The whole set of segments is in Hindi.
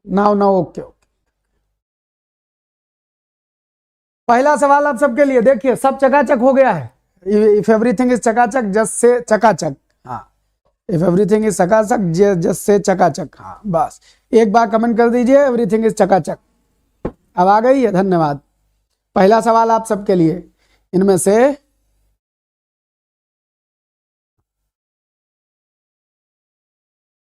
Now now okay okay. पहला सवाल आप सबके लिए, देखिए सब चकाचक हो गया है। इफ एवरीथिंग इज चकाचक जस्ट से चकाचक, हाँ इफ एवरीथिंग इज चकाचक जस्ट से चकाचक, हाँ बस एक बार कमेंट कर दीजिए एवरीथिंग इज चकाचक। अब आ गई है, धन्यवाद। पहला सवाल आप सबके लिए, इनमें से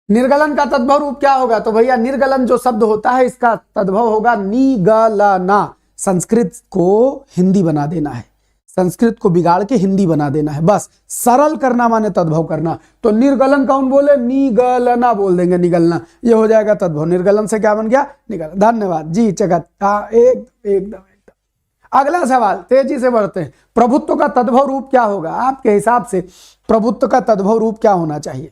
निर्गलन का तद्भव रूप क्या होगा? तो भैया निर्गलन जो शब्द होता है इसका तद्भव होगा निगलना। संस्कृत को हिंदी बना देना है, संस्कृत को बिगाड़ के हिंदी बना देना है, बस सरल करना माने तद्भव करना। तो निर्गलन कौन बोले? निगलना बोल देंगे, निगलना, ये हो जाएगा तद्भव। निर्गलन से क्या बन गया? निगलन। धन्यवाद जी जगत, हाँ एकदम एकदम। अगला सवाल तेजी से बढ़ते हैं। प्रभुत्व का तद्भव रूप क्या होगा आपके हिसाब से? प्रभुत्व का तद्भव रूप क्या होना चाहिए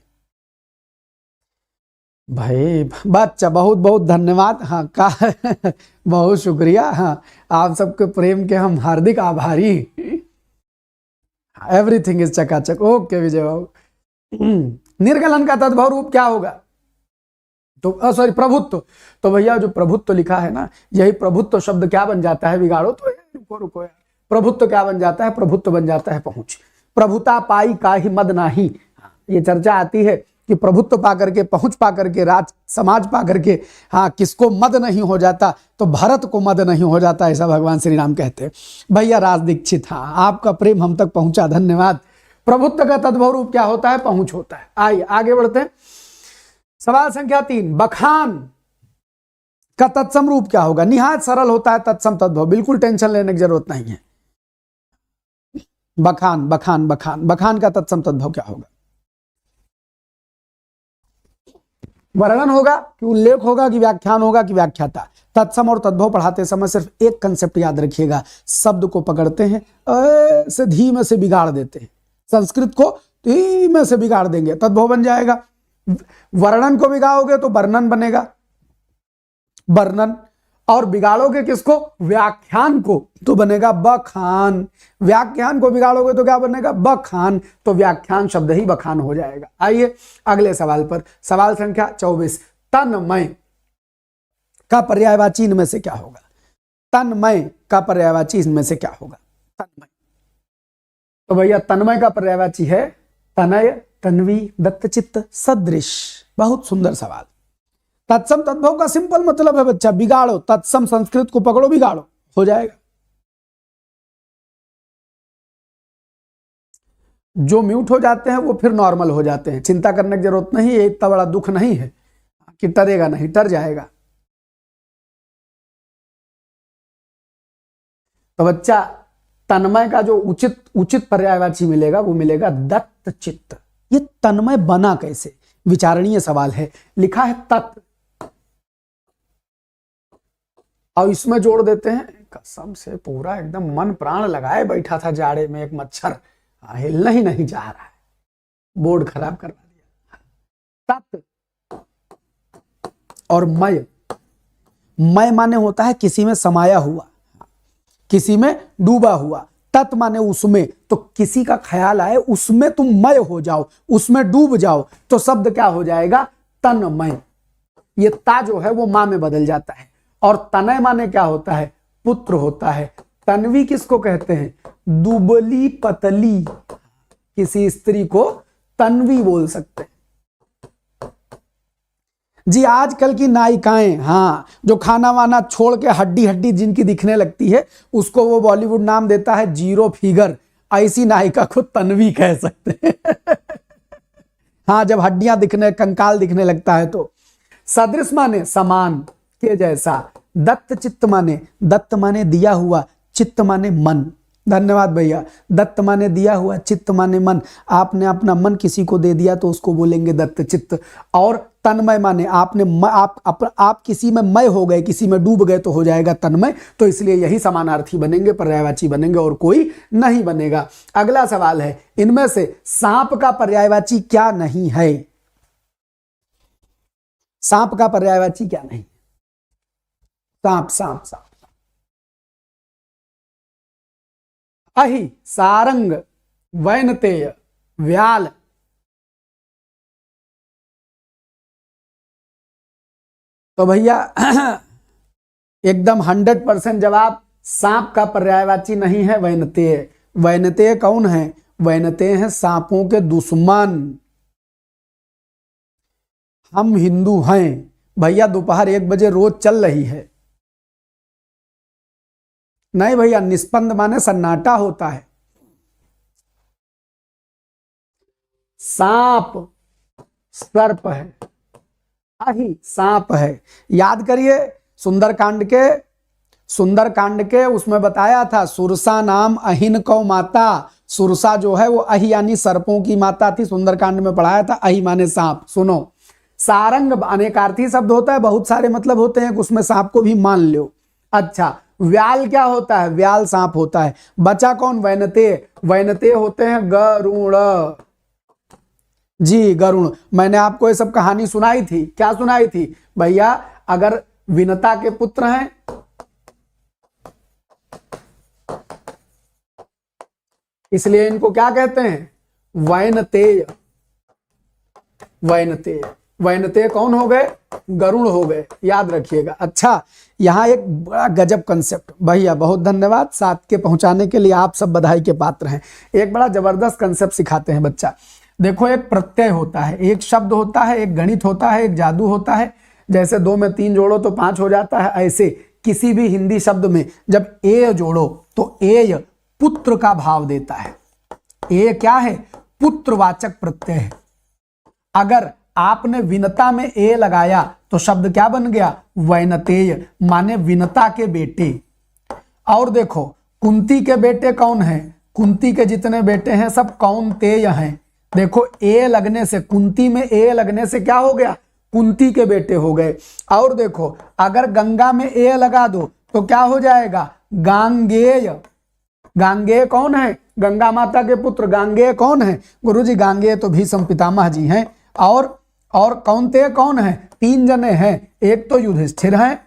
भाई? बच्चा बहुत बहुत धन्यवाद, हाँ का बहुत शुक्रिया, हाँ आप सबके प्रेम के हम हार्दिक आभारी। एवरीथिंग इज चकाचक, ओके विजय बाबू। निर्गलन का तद्भव रूप क्या होगा? तो सॉरी प्रभुत्व, तो भैया जो प्रभुत्व लिखा है ना, यही प्रभुत्व शब्द क्या बन जाता है? बिगाड़ो तो, रुको रुको यार, प्रभुत्व क्या बन जाता है? प्रभुत्व बन जाता है पहुंच। प्रभुता पाई का ही मद नाही, ये चर्चा आती है कि प्रभुत्व पा करके, पहुंच पा करके, राज समाज पा करके, हाँ किसको मद नहीं हो जाता? तो भरत को मद नहीं हो जाता, ऐसा भगवान श्री राम कहते हैं। भैया राज दीक्षित, हाँ आपका प्रेम हम तक पहुंचा, धन्यवाद। प्रभुत्व का तद्भव रूप क्या होता है? पहुंच होता है। आइए आगे बढ़ते हैं। सवाल संख्या 3, बखान का तत्सम रूप क्या होगा? निहायत सरल होता है तत्सम तद्भव, बिल्कुल टेंशन लेने की जरूरत नहीं है। बखान बखान बखान, बखान का तत्सम तद्भव क्या होगा? वर्णन होगा कि उल्लेख होगा कि व्याख्यान होगा कि व्याख्याता? तत्सम और तद्भव पढ़ाते समय सिर्फ एक कंसेप्ट याद रखिएगा, शब्द को पकड़ते हैं ऐसे धीमे से बिगाड़ देते हैं, संस्कृत को धीमे से बिगाड़ देंगे, तद्भव बन जाएगा। वर्णन को बिगाड़ोगे तो वर्णन बनेगा, वर्णन, और बिगाड़ोगे किसको? व्याख्यान को, तो बनेगा बखान। व्याख्यान को बिगाड़ोगे तो क्या बनेगा? बखान, तो व्याख्यान शब्द ही बखान हो जाएगा। आइए अगले सवाल पर, सवाल संख्या 24, तन्मय का पर्यायवाची इनमें से क्या होगा? तन्मय का पर्यायवाची इनमें से क्या होगा? तन्मय, तो भैया तन्मय का पर्यायवाची है तनय, तन्वी, दत्तचित्त, सदृश। बहुत सुंदर सवाल। तत्सम तद्भव का सिंपल मतलब है बच्चा, बिगाड़ो, तत्सम संस्कृत को पकड़ो, बिगाड़ो, हो जाएगा। जो म्यूट हो जाते हैं वो फिर नॉर्मल हो जाते हैं, चिंता करने की जरूरत नहीं, ये इतना बड़ा दुख नहीं है कि टरेगा नहीं, टर जाएगा। तो बच्चा तन्मय का जो उचित उचित पर्यायवाची मिलेगा वो मिलेगा दत्तचित्त। ये तन्मय बना कैसे? विचारणीय सवाल है। लिखा है तत्, और इसमें जोड़ देते हैं, कसम से पूरा एकदम मन प्राण लगाए बैठा था जाड़े में, एक मच्छर हिलना ही नहीं चाह रहा है, बोर्ड खराब करवा दिया। तत् और मय, मय माने होता है किसी में समाया हुआ, किसी में डूबा हुआ। तत् माने उसमें, तो किसी का ख्याल आए उसमें तुम मय हो जाओ, उसमें डूब जाओ, तो शब्द क्या हो जाएगा? तन्मय। ये ता जो है वो मां में बदल जाता है। और तनय माने क्या होता है? पुत्र होता है। तन्वी किसको कहते हैं? दुबली पतली, किसी स्त्री को तन्वी बोल सकते हैं जी। आजकल की नायिकाएं, हाँ जो खाना वाना छोड़ के हड्डी हड्डी जिनकी दिखने लगती है, उसको वो बॉलीवुड नाम देता है जीरो फिगर, ऐसी नायिका को तन्वी कह सकते हैं हाँ जब हड्डियां दिखने, कंकाल दिखने लगता है तो। सदृश माने समान के जैसा। दत्त चित्त माने, दत्त माने दिया हुआ, चित्त माने मन। धन्यवाद भैया। दत्त माने दिया हुआ, चित्त माने मन। आपने अपना मन किसी को दे दिया तो उसको बोलेंगे दत्त चित्त। और तन्मय माने आपने आप किसी में मय हो गए, किसी में डूब गए तो हो जाएगा तन्मय। तो इसलिए यही समानार्थी बनेंगे, पर्यायवाची बनेंगे, और कोई नहीं बनेगा। अगला सवाल है, इनमें से सांप का पर्यायवाची क्या नहीं है? सांप का पर्यायवाची क्या नहीं? सांप सांप सांप, अहि, सारंग, वैनतेय, व्याल। तो भैया एकदम 100% जवाब सांप का पर्यायवाची नहीं है वैनतेय। वैनतेय कौन है? वैनतेय हैं सांपों के दुश्मन। हम हिंदू हैं भैया, दोपहर 1 बजे रोज चल रही है। नहीं भैया, निष्पंद माने सन्नाटा होता है। सांप सर्प है, अहि सांप है। याद करिए सुंदरकांड के उसमें बताया था सुरसा नाम अहिन कौ माता। सुरसा जो है वो अहि यानी सर्पों की माता थी। सुंदरकांड में पढ़ाया था, अहि माने सांप। सुनो, सारंग अनेकार्थी शब्द होता है, बहुत सारे मतलब होते हैं, उसमें सांप को भी मान लो। अच्छा, व्याल क्या होता है? व्याल सांप होता है। बचा कौन? वैनतेय। वैनतेय होते हैं गरुड़। जी गरुड़। मैंने आपको ये सब कहानी सुनाई थी। क्या सुनाई थी भैया? अगर विनता के पुत्र हैं, इसलिए इनको क्या कहते हैं? वैनतेय। वैनतेय। वैनतेय कौन हो गए? गरुड़ हो गए, याद रखिएगा। अच्छा, यहां एक बड़ा गजब कंसेप्ट भैया, बहुत धन्यवाद साथ के पहुंचाने के लिए, आप सब बधाई के पात्र हैं। एक बड़ा जबरदस्त कंसेप्ट सिखाते हैं बच्चा। देखो, एक प्रत्यय होता है, एक शब्द होता है, एक गणित होता है, एक जादू होता है। जैसे 2 में 3 जोड़ो तो 5 हो जाता है, ऐसे किसी भी हिंदी शब्द में जब ए जोड़ो तो ए पुत्र का भाव देता है। ए क्या है? पुत्रवाचक प्रत्यय है। अगर आपने विनता में ए लगाया तो शब्द क्या बन गया? वैनतेय, माने विनता के बेटे। और देखो, कुंती के बेटे कौन हैं? कुंती के जितने बेटे हैं सब कौनतेय हैं। देखो, ए लगने से, कुंती में ए लगने से क्या हो गया? कुंती के बेटे हो गए। और देखो, अगर गंगा में ए लगा दो तो क्या हो जाएगा? गांगेय। गांगेय कौन है? गंगा माता के पुत्र गांगेय कौन है? गुरुजी, गांगेय तो भीष्म पितामह जी हैं। और कौनतेय कौन है? 3 जने हैं। एक तो युधिष्ठिर हैं,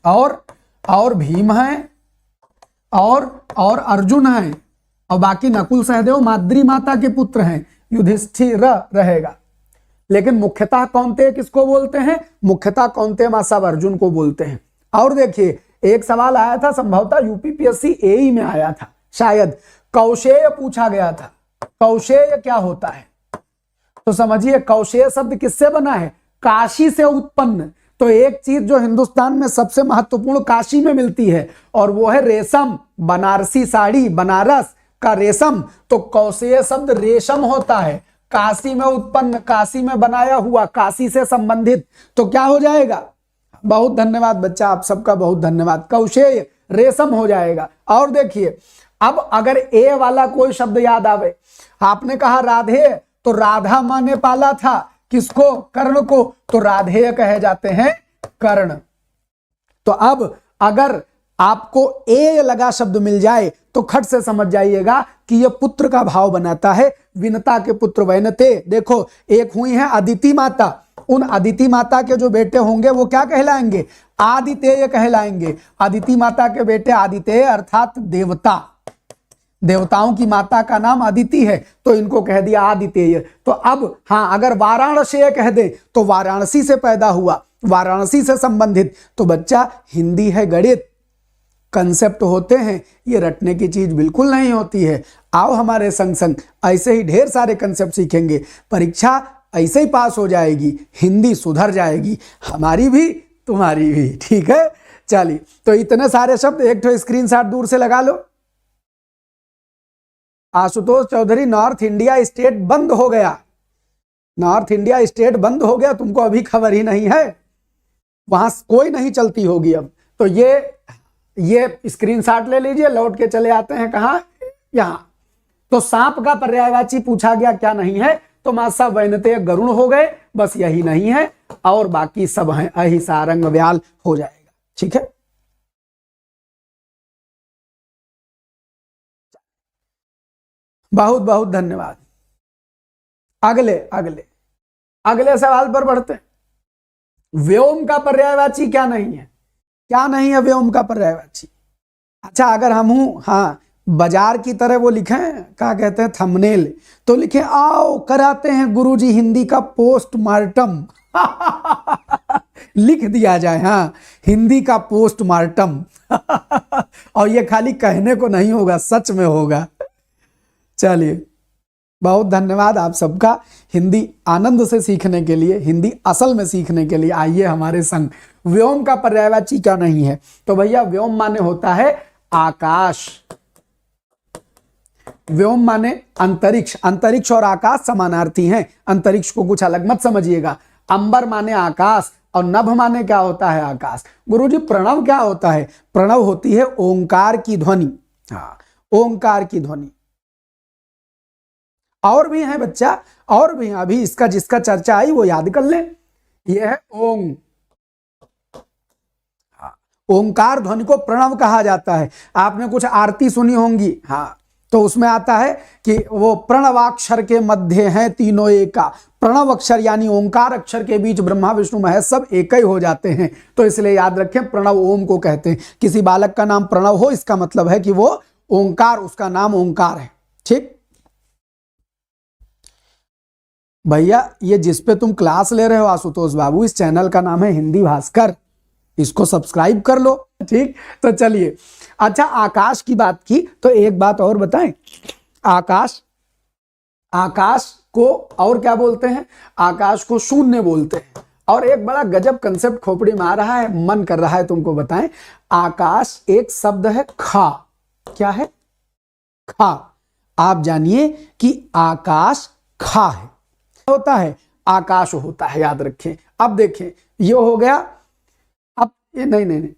और भीम हैं, और अर्जुन हैं, और बाकी नकुल सहदेव माद्री माता के पुत्र हैं। युधिष्ठिर रहेगा। लेकिन मुख्यतः कौनतेय किसको बोलते हैं? मुख्यतः कौनतेय मां सब अर्जुन को बोलते हैं। और देखिए, एक सवाल आया था, संभवतः यूपीपीएससी एई में आया था शायद, कौशेय पूछा गया था। कौशेय क्या होता है? तो समझिए, कौशेय शब्द किससे बना है? काशी से उत्पन्न। तो एक चीज जो हिंदुस्तान में सबसे महत्वपूर्ण काशी में मिलती है, और वो है रेशम। बनारसी साड़ी, बनारस का रेशम। तो कौशेय शब्द रेशम होता है, काशी में उत्पन्न, काशी में बनाया हुआ, काशी से संबंधित। तो क्या हो जाएगा? बहुत धन्यवाद बच्चा, आप सबका बहुत धन्यवाद। कौशेय रेशम हो जाएगा। और देखिए, अब अगर ए वाला कोई शब्द याद आवे, आपने कहा राधे, तो राधा माने पाला था किसको? कर्ण को। तो राधेय कहे जाते हैं कर्ण। तो अब अगर आपको ए लगा शब्द मिल जाए तो खट से समझ जाइएगा कि यह पुत्र का भाव बनाता है। विनता के पुत्र वैनतेय। देखो, एक हुई है अदिति माता। उन अदिति माता के जो बेटे होंगे वो क्या कहलाएंगे? आदितेय कहलाएंगे। अदिति माता के बेटे आदितेय अर्थात देवता। देवताओं की माता का नाम अदिति है, तो इनको कह दिया आदितेय। तो अब हाँ, अगर वाराणसी कह दे तो वाराणसी से पैदा हुआ, वाराणसी से संबंधित। तो बच्चा, हिंदी है गणित, कंसेप्ट होते हैं, ये रटने की चीज बिल्कुल नहीं होती है। आओ हमारे संग संग, ऐसे ही ढेर सारे कंसेप्ट सीखेंगे। परीक्षा ऐसे ही पास हो जाएगी, हिंदी सुधर जाएगी, हमारी भी तुम्हारी भी। ठीक है, चलिए। तो इतने सारे शब्द एक तो स्क्रीनशॉट दूर से लगा लो। Ashutosh Chaudhary, north India state बंद हो गया। नॉर्थ इंडिया स्टेट बंद हो गया, तुमको अभी खबर ही नहीं है, वहां कोई नहीं चलती होगी अब। तो ये स्क्रीनशॉट ले लीजिए, लौट के चले आते हैं कहां? यहां। तो सांप का पर्यायवाची पूछा गया, क्या नहीं है? तो मासा वैनतेय गरुण हो गए, बस यही नहीं है, और बाकी सब हैं। अहि सारंग व्याल हो जाएगा। ठीक है, बहुत बहुत धन्यवाद। अगले अगले अगले सवाल पर बढ़ते हैं। व्योम का पर्यायवाची क्या नहीं है? क्या नहीं है व्योम का पर्यायवाची? अच्छा, अगर हम हाँ बाजार की तरह वो लिखें, क्या कहते हैं, थंबनेल, तो लिखें आओ कराते हैं गुरुजी हिंदी का पोस्टमार्टम। लिख दिया जाए, हाँ, हिंदी का पोस्टमार्टम। और ये खाली कहने को नहीं होगा, सच में होगा। चलिए, बहुत धन्यवाद आप सबका हिंदी आनंद से सीखने के लिए, हिंदी असल में सीखने के लिए आइए हमारे संग। व्योम का पर्यायवाची क्या नहीं है? तो भैया व्योम माने होता है आकाश। व्योम माने अंतरिक्ष। अंतरिक्ष और आकाश समानार्थी हैं, अंतरिक्ष को कुछ अलग मत समझिएगा। अंबर माने आकाश और नभ माने क्या होता है? आकाश। गुरुजी प्रणव क्या होता है? प्रणव होती है ओंकार की ध्वनि। हाँ, ओंकार की ध्वनि। और भी है बच्चा, और भी है, अभी इसका जिसका चर्चा आई वो याद कर ले। यह है ओम। ओंकार ध्वनि को प्रणव कहा जाता है। आपने कुछ आरती सुनी होंगी, हाँ, तो उसमें आता है कि वो प्रणवाक्षर के मध्य हैं तीनों एका। प्रणव अक्षर यानी ओंकार अक्षर के बीच ब्रह्मा विष्णु महेश सब एक ही हो जाते हैं। तो इसलिए याद रखें, प्रणव ओम को कहते हैं। किसी बालक का नाम प्रणव हो, इसका मतलब है कि वो ओंकार, उसका नाम ओंकार है। ठीक भैया, ये जिस पे तुम क्लास ले रहे हो आशुतोष बाबू, इस चैनल का नाम है हिंदी भास्कर, इसको सब्सक्राइब कर लो। ठीक, तो चलिए, अच्छा आकाश की बात की तो एक बात और बताएं। आकाश, आकाश को और क्या बोलते हैं? आकाश को शून्य बोलते हैं। और एक बड़ा गजब कंसेप्ट खोपड़ी में आ रहा है, मन कर रहा है तुमको बताएं। आकाश एक शब्द है खा। क्या है? खा। आप जानिए कि आकाश खा है, होता है आकाश होता है, याद रखें। अब देखें, ये हो गया। अब ये नहीं,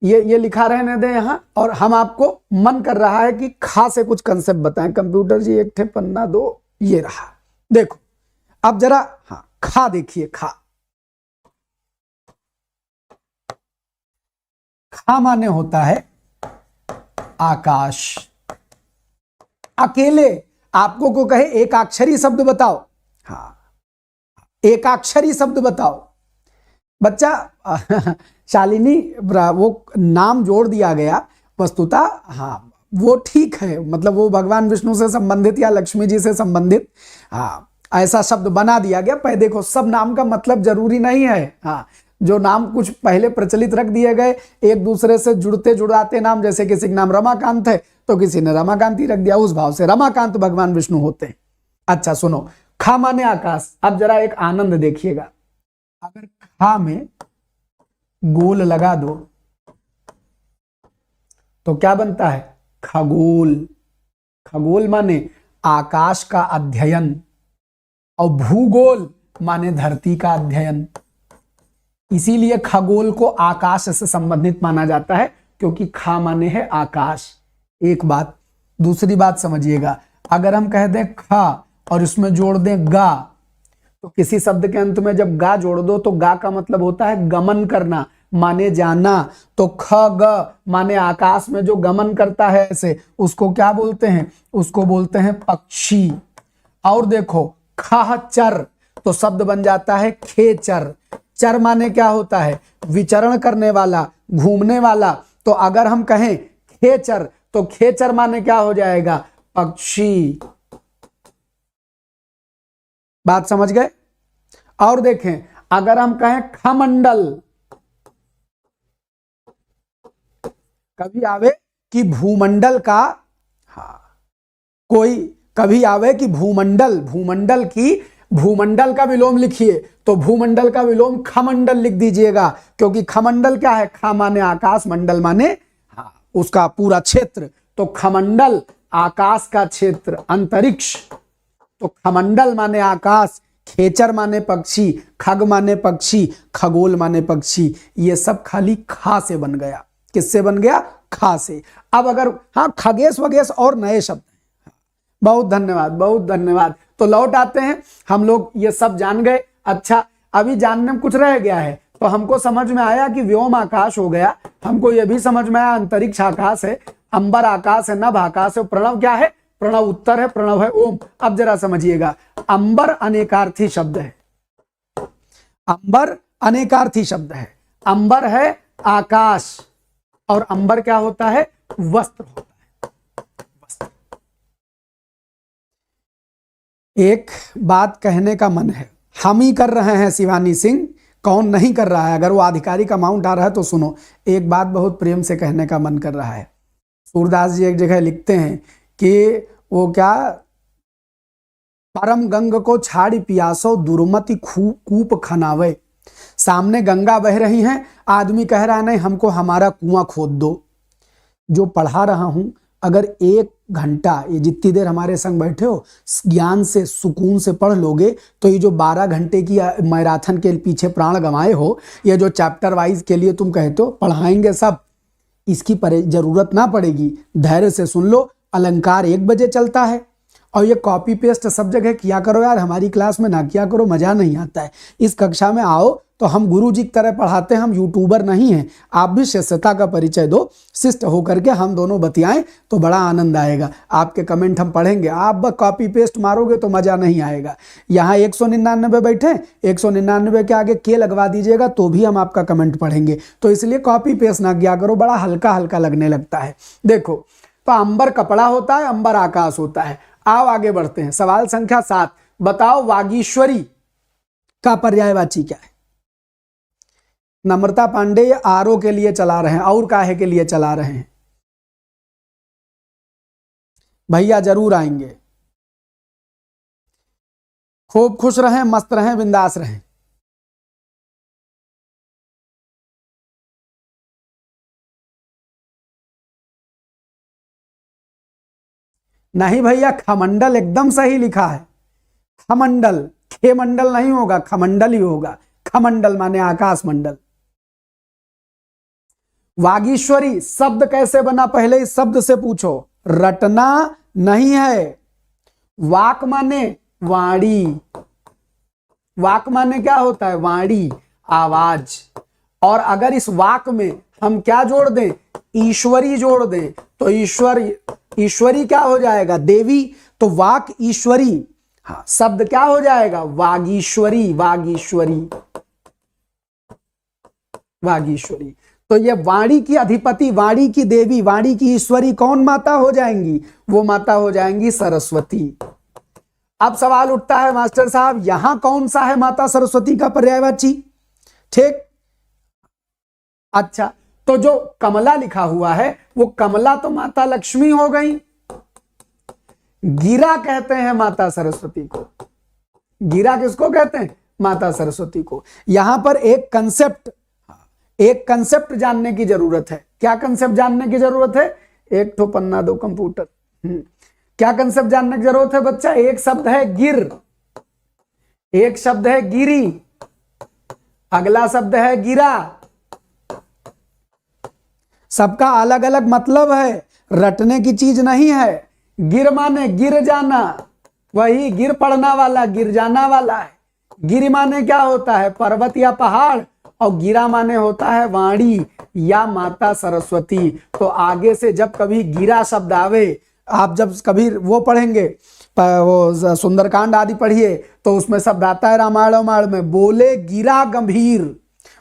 ये लिखा रहने दें यहां, और हम आपको मन कर रहा है कि खा से कुछ कंसेप्ट बताएं। कंप्यूटर जी एक ठे पन्ना दो, ये रहा, देखो। अब जरा, हाँ, खा देखिए, खा। खा माने होता है आकाश। अकेले आपको को कहे एकाक्षरी शब्द बताओ, हाँ, एकाक्षरी शब्द बताओ। बच्चा शालिनी, वो नाम जोड़ दिया गया वस्तुतः, हाँ, वो ठीक है, मतलब वो भगवान विष्णु से संबंधित या लक्ष्मी जी से संबंधित, हाँ, ऐसा शब्द बना दिया गया। पर देखो, सब नाम का मतलब जरूरी नहीं है। हाँ, जो नाम कुछ पहले प्रचलित रख दिए गए, एक दूसरे से जुड़ते जुड़ाते नाम, जैसे किसी का नाम रमाकांत है तो किसी ने रमाकांति रख दिया, उस भाव से रमाकांत भगवान विष्णु होते हैं। अच्छा सुनो, खा माने आकाश। अब जरा एक आनंद देखिएगा, अगर खा में गोल लगा दो तो क्या बनता है? खगोल। खगोल माने आकाश का अध्ययन, और भूगोल माने धरती का अध्ययन। इसीलिए खगोल को आकाश से संबंधित माना जाता है, क्योंकि खा माने है आकाश। एक बात। दूसरी बात समझिएगा, अगर हम कह दें खा और इसमें जोड़ दें गा, तो किसी शब्द के अंत में जब गा जोड़ दो तो गा का मतलब होता है गमन करना, माने जाना। तो ख ग माने आकाश में जो गमन करता है ऐसे, उसको क्या बोलते हैं? उसको बोलते हैं पक्षी। और देखो, खह चर, तो शब्द बन जाता है खेचर। चर माने क्या होता है? विचरण करने वाला, घूमने वाला। तो अगर हम कहें खेचर, तो खेचर माने क्या हो जाएगा? पक्षी। बात समझ गए? और देखें, अगर हम कहें खमंडल, कभी आवे कि भूमंडल का, हाँ, कोई कभी आवे कि भूमंडल, भूमंडल का विलोम लिखिए, तो भूमंडल का विलोम खमंडल लिख दीजिएगा, क्योंकि खमंडल क्या है? खा माने आकाश, मंडल माने, हाँ, उसका पूरा क्षेत्र। तो खमंडल आकाश का क्षेत्र, अंतरिक्ष। तो खमंडल माने आकाश, खेचर माने पक्षी, खग माने पक्षी, खगोल माने पक्षी। ये सब खाली खा से बन गया। किससे बन गया? खा से। अब अगर, हाँ, खगेश वगेश और नए शब्द। बहुत धन्यवाद, बहुत धन्यवाद। तो लौट आते हैं, हम लोग ये सब जान गए। अच्छा, अभी जानने में कुछ रह गया है। तो हमको समझ में आया कि व्योम आकाश हो गया, हमको ये भी समझ में आया अंतरिक्ष आकाश है, अंबर आकाश है, नभ आकाश है, प्रणव क्या है? प्रणव उत्तर है, प्रणव है ओम। अब जरा समझिएगा, अंबर अनेकार्थी शब्द है। अंबर अनेकार्थी शब्द है। अंबर है आकाश, और अंबर क्या होता है? वस्त्र होता है, वस्त्र। एक बात कहने का मन है, हम ही कर रहे हैं शिवानी सिंह, कौन नहीं कर रहा है? अगर वो आधिकारिक अमाउंट आ रहा है तो सुनो, एक बात बहुत प्रेम से कहने का मन कर रहा है। सूरदास जी एक जगह लिखते हैं कि वो क्या, परम गंग को छाड़ी पियासो दुर्मति कूप खनावे। सामने गंगा बह रही हैं, आदमी कह रहा है नहीं हमको हमारा कुआं खोद दो। जो पढ़ा रहा हूं, अगर 1 घंटा, ये जितनी देर हमारे संग बैठे हो, ज्ञान से सुकून से पढ़ लोगे तो ये जो 12 घंटे की मैराथन के पीछे प्राण गंवाए हो, ये जो चैप्टर वाइज के लिए तुम कहते हो पढ़ाएंगे सब, इसकी जरूरत ना पड़ेगी। धैर्य से सुन लो। अलंकार 1 बजे चलता है और ये कॉपी पेस्ट सब जगह किया करो यार, हमारी क्लास में ना किया करो, मजा नहीं आता है। इस कक्षा में आओ तो हम गुरु जी की तरह पढ़ाते हैं, हम यूट्यूबर नहीं हैं। आप भी शिष्यता का परिचय दो, शिष्ट होकर के हम दोनों बतियाएं तो बड़ा आनंद आएगा। आपके कमेंट हम पढ़ेंगे, आप बस कॉपी पेस्ट मारोगे तो मजा नहीं आएगा। यहाँ 199 बैठे, 199 के आगे के लगवा दीजिएगा तो भी हम आपका कमेंट पढ़ेंगे। तो इसलिए कॉपी पेस्ट ना किया करो, बड़ा हल्का हल्का लगने लगता है। देखो, तो अंबर कपड़ा होता है, अंबर आकाश होता है। आओ आगे बढ़ते हैं। सवाल संख्या 7, बताओ वागीश्वरी का पर्यायवाची क्या है? नम्रता पांडे आरओ के लिए चला रहे हैं, और काहे के लिए चला रहे हैं? भैया जरूर आएंगे। खूब खुश रहें, मस्त रहें, बिंदास रहें। नहीं भैया, खमंडल एकदम सही लिखा है। खमंडल, खेमंडल नहीं होगा, खमंडल ही होगा। खमंडल माने आकाश मंडल। वागीश्वरी शब्द कैसे बना, पहले इस शब्द से पूछो। रटना नहीं है। वाक माने वाणी। वाक माने क्या होता है? वाणी, आवाज। और अगर इस वाक में हम क्या जोड़ दें? ईश्वरी जोड़ दें तो ईश्वरी क्या हो जाएगा? देवी। तो वाक ईश्वरी, हाँ, शब्द क्या हो जाएगा? वागीश्वरी। वागीश्वरी, वागीश्वरी। तो ये वाणी की अधिपति, वाणी की देवी, वाणी की ईश्वरी कौन माता हो जाएंगी? वो माता हो जाएंगी सरस्वती। अब सवाल उठता है मास्टर साहब, यहां कौन सा है माता सरस्वती का पर्यायवाची? ठीक, अच्छा, तो जो कमला लिखा हुआ है वो कमला तो माता लक्ष्मी हो गई। गिरा कहते हैं माता सरस्वती को। गिरा किसको कहते हैं? माता सरस्वती को। यहां पर एक कंसेप्ट जानने की जरूरत है। क्या कंसेप्ट जानने की जरूरत है? एक ठो पन्ना दो कंप्यूटर। क्या कंसेप्ट जानने की जरूरत है बच्चा? एक शब्द है गिर, एक शब्द है गिरी, अगला शब्द है गिरा। सबका अलग अलग मतलब है, रटने की चीज नहीं है। गिर माने गिर जाना, वही गिर पड़ना वाला, गिर जाना वाला है। गिर माने क्या होता है? पर्वत या पहाड़। और गिरा माने होता है वाणी या माता सरस्वती। तो आगे से जब कभी गिरा शब्द आवे, आप जब कभी वो पढ़ेंगे, वो सुंदरकांड आदि पढ़िए तो उसमें शब्द आता है रामायण में, बोले गिरा गंभीर,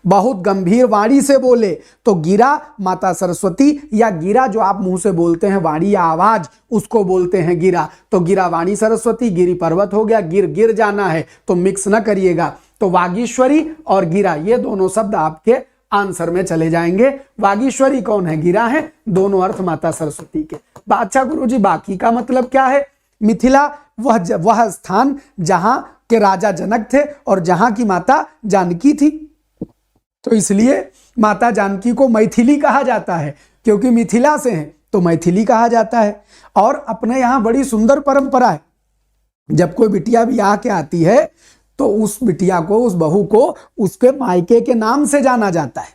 बहुत गंभीर वाणी से बोले। तो गिरा माता सरस्वती, या गिरा जो आप मुंह से बोलते हैं वाणी या आवाज, उसको बोलते हैं गिरा। तो गिरा वाणी सरस्वती, गिरी पर्वत हो गया, गिर जाना है तो मिक्स ना करिएगा। तो वागीश्वरी और गिरा ये दोनों शब्द आपके आंसर में चले जाएंगे। वागीश्वरी कौन है? गिरा है। दोनों अर्थ माता सरस्वती के। अच्छा गुरुजी, बाकी का मतलब क्या है? मिथिला वह स्थान जहां के राजा जनक थे और जहां की माता जानकी थी। तो इसलिए माता जानकी को मैथिली कहा जाता है, क्योंकि मिथिला से हैं तो मैथिली कहा जाता है। और अपने यहाँ बड़ी सुंदर परंपरा है, जब कोई बिटिया ब्याह के आती है तो उस बिटिया को, उस बहू को उसके मायके के नाम से जाना जाता है।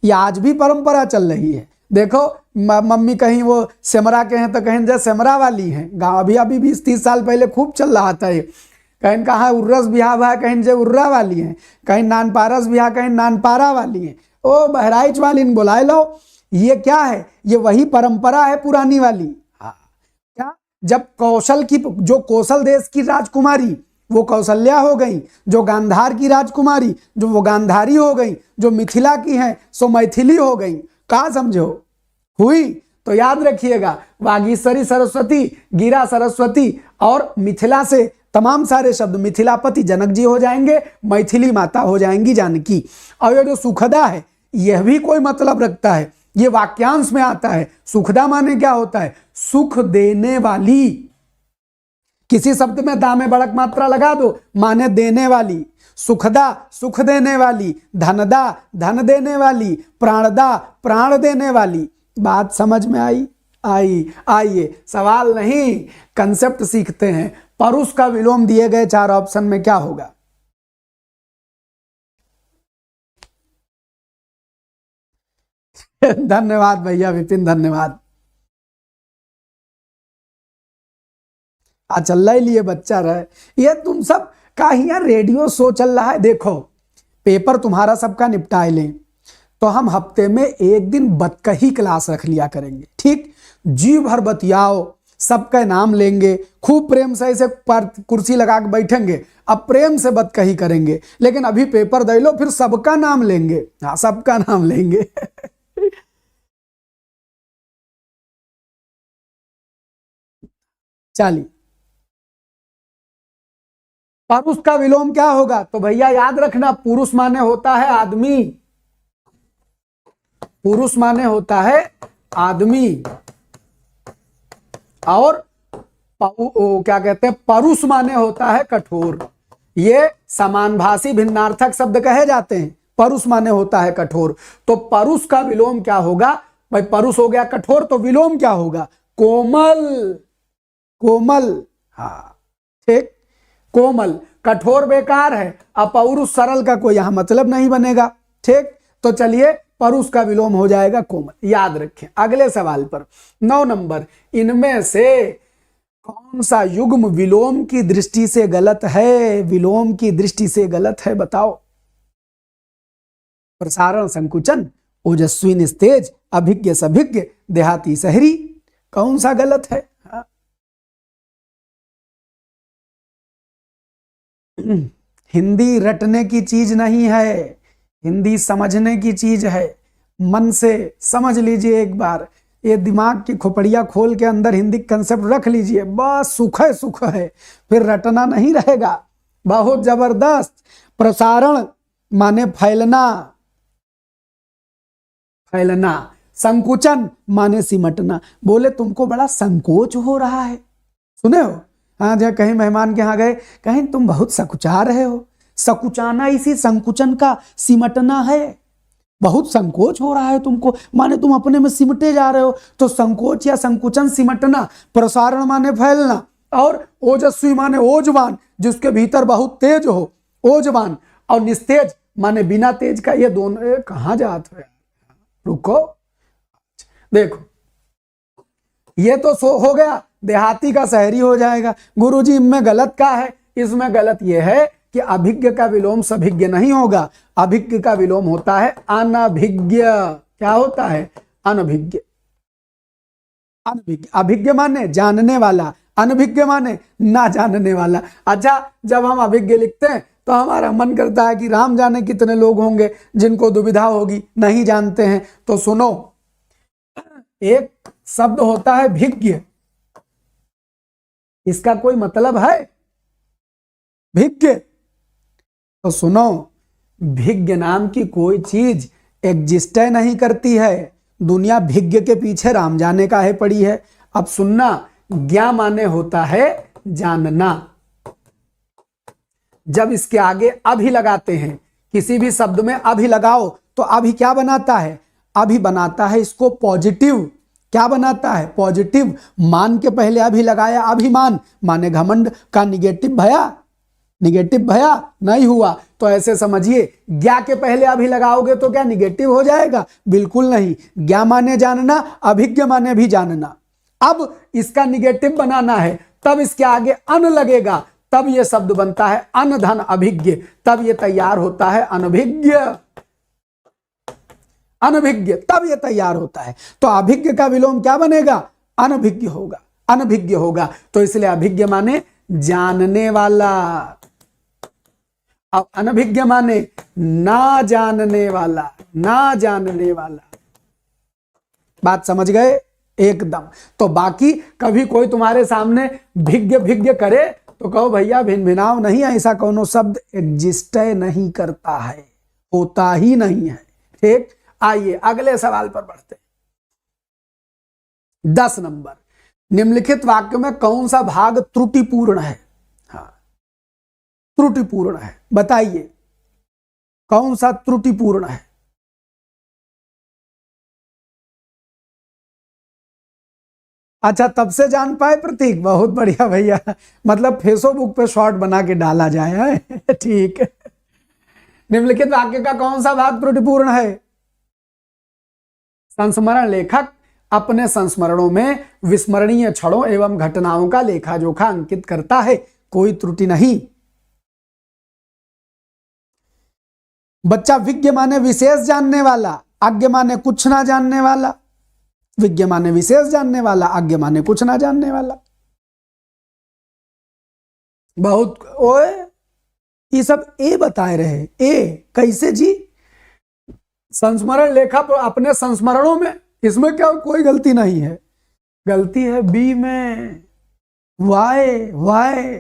ये आज भी परंपरा चल रही है। देखो, मम्मी कहीं वो सेमरा के हैं तो कहीं जैसे सेमरा वाली हैं। गाँव अभी 20-30 साल पहले खूब चल रहा था ये। कहीं कहाँ उर्रस बिहार भा, कहीं जे उर्रा वाली हैं, कहीं नानपारस बिहार, कहीं नानपारा वाली हैं। ओ बहराइच वाली ने बुलाए लो। ये क्या है? ये वही परंपरा है पुरानी वाली। हाँ, क्या? जब कौशल की, जो कौशल देश की राजकुमारी वो कौशल्या हो गई, जो गांधार की राजकुमारी जो वो गांधारी हो गई, जो मिथिला की हैं सो मैथिली हो गई। कहा समझो हुई? तो याद रखिएगा, वागीश्वरी सरस्वती, गिरा सरस्वती और मिथिला से तमाम सारे शब्द मिथिलापति जनक जी हो जाएंगे, मैथिली माता हो जाएंगी जानकी। और ये जो सुखदा है यह भी कोई मतलब रखता है, ये वाक्यांश में आता है। सुखदा माने क्या होता है? सुख देने वाली। किसी शब्द में दा में बड़क मात्रा लगा दो, माने देने वाली। सुखदा सुख देने वाली, धनदा धन देने वाली, प्राणदा प्राण देने वाली। बात समझ में आई? आइए सवाल नहीं, कंसेप्ट सीखते हैं। परुष का विलोम दिए गए 4 ऑप्शन में क्या होगा? धन्यवाद भैया विपिन, धन्यवाद। चल रहा लिए बच्चा रहे, ये तुम सब का ही यार रेडियो शो चल रहा है। देखो पेपर तुम्हारा सबका निपटा लें तो हम हफ्ते में एक दिन बतकही क्लास रख लिया करेंगे, ठीक? जी भर बतियाओ, सबका नाम लेंगे, खूब प्रेम से ऐसे कुर्सी लगा के बैठेंगे, अब प्रेम से बतकही करेंगे। लेकिन अभी पेपर दे लो फिर सबका नाम लेंगे। हाँ सबका नाम लेंगे। चलिए, पुरुष का विलोम क्या होगा? तो भैया याद रखना, पुरुष माने होता है आदमी, पुरुष माने होता है आदमी, और क्या कहते हैं, परुष माने होता है कठोर। ये समानभाषी भिन्नार्थक शब्द कहे जाते हैं। परुष माने होता है कठोर, तो परुष का विलोम क्या होगा? भाई परुष हो गया कठोर, तो विलोम क्या होगा? कोमल। कोमल, हाँ ठीक, कोमल। कठोर बेकार है, अपौरुष सरल का कोई यहां मतलब नहीं बनेगा, ठीक? तो चलिए परुष का विलोम हो जाएगा कोमल, याद रखें। अगले सवाल पर 9 नंबर, इनमें से कौन सा युग्म विलोम की दृष्टि से गलत है? विलोम की दृष्टि से गलत है, बताओ। प्रसारण संकुचन, ओजस्वी निस्तेज, अभिज्ञ सभिज्ञ, देहाती शहरी, कौन सा गलत है? हिंदी रटने की चीज नहीं है, हिंदी समझने की चीज है। मन से समझ लीजिए एक बार, ये दिमाग की खोपड़िया खोल के अंदर हिंदी कंसेप्ट रख लीजिए, बस सुख है, सुख है, फिर रटना नहीं रहेगा। बहुत जबरदस्त। प्रसारण माने फैलना, फैलना। संकुचन माने सिमटना। बोले तुमको बड़ा संकोच हो रहा है, सुने हो? हाँ, जब कहीं मेहमान के यहाँ गए, कहीं तुम बहुत सकुचा रहे हो। सकुचाना इसी संकुचन का सिमटना है। बहुत संकोच हो रहा है तुमको, माने तुम अपने में सिमटे जा रहे हो। तो संकोच या संकुचन, सिमटना। प्रसारण माने फैलना, और ओजस्वी माने ओजवान, जिसके भीतर बहुत तेज हो, ओजवान। और निस्तेज माने बिना तेज का। ये दोनों कहाँ जाते हैं? रुको, देखो ये तो हो गया, देहाती का शहरी हो जाएगा। गुरुजी इनमें गलत का है? इसमें गलत यह है कि अभिज्ञ का विलोम सभिज्ञ नहीं होगा, अभिज्ञ का विलोम होता है अनभिज्ञ। क्या होता है? अनभिज्ञ। अनभिज्ञ, अभिज्ञ माने जानने वाला, अनभिज्ञ माने ना जानने वाला। अच्छा, जब हम अभिज्ञ लिखते हैं तो हमारा मन करता है कि राम जाने कितने लोग होंगे जिनको दुविधा होगी, नहीं जानते हैं। तो सुनो, एक शब्द होता है भिज्ञ, इसका कोई मतलब है? भिज्ञ। तो सुनो, भिज्ञ नाम की कोई चीज एग्जिस्ट नहीं करती है। दुनिया भिज्ञ के पीछे राम जाने का है पड़ी है। अब सुनना, ज्ञा माने होता है जानना। जब इसके आगे अभि लगाते हैं, किसी भी शब्द में अभि लगाओ तो अभि क्या बनाता है? अभि बनाता है इसको पॉजिटिव। क्या बनाता है? पॉजिटिव। मान के पहले अभि लगाया, अभिमान माने घमंड का निगेटिव भया, निगेटिव भया नहीं हुआ। तो ऐसे समझिए, ज्ञा के पहले अभि लगाओगे तो क्या निगेटिव हो जाएगा? बिल्कुल नहीं। ज्ञा माने जानना, अभिज्ञ माने भी जानना। अब इसका निगेटिव बनाना है, तब इसके आगे अन लगेगा, तब यह शब्द बनता है अनधन अभिज्ञ, तब यह तैयार होता है अनभिज्ञ। अनभिज्ञ, तब यह तैयार होता है। तो अभिज्ञ का विलोम क्या बनेगा? अनभिज्ञ होगा, अनभिज्ञ होगा। तो इसलिए अभिज्ञ माने जानने वाला, अब अनभिज्ञ माने ना जानने वाला, ना जानने वाला। बात समझ गए? एकदम। तो बाकी कभी कोई तुम्हारे सामने भिज्ञ भिज्ञ करे तो कहो भैया भिन भिनाव नहीं, ऐसा कोनो शब्द एग्जिस्ट नहीं करता है, होता ही नहीं है। ठीक, आइए अगले सवाल पर बढ़ते हैं। 10 नंबर, निम्नलिखित वाक्य में कौन सा भाग त्रुटिपूर्ण है? हाँ, त्रुटिपूर्ण है, बताइए कौन सा त्रुटिपूर्ण है? अच्छा, तब से जान पाए प्रतीक, बहुत बढ़िया भैया, मतलब फेसबुक पे शॉर्ट बना के डाला जाए है। ठीक है, निम्नलिखित वाक्य का कौन सा भाग त्रुटिपूर्ण है? संस्मरण लेखक अपने संस्मरणों में विस्मरणीय क्षणों एवं घटनाओं का लेखा जोखा अंकित करता है, कोई त्रुटि नहीं। बच्चा, विज्ञ माने विशेष जानने वाला, आज्ञ माने कुछ ना जानने वाला। विज्ञ माने विशेष जानने वाला, आज्ञ माने कुछ ना जानने वाला। बहुत ओए, ये सब ए बताए रहे, ए कैसे जी? संस्मरण लेखा अपने संस्मरणों में, इसमें क्या कोई गलती नहीं है, गलती है बी में। वाई वाई,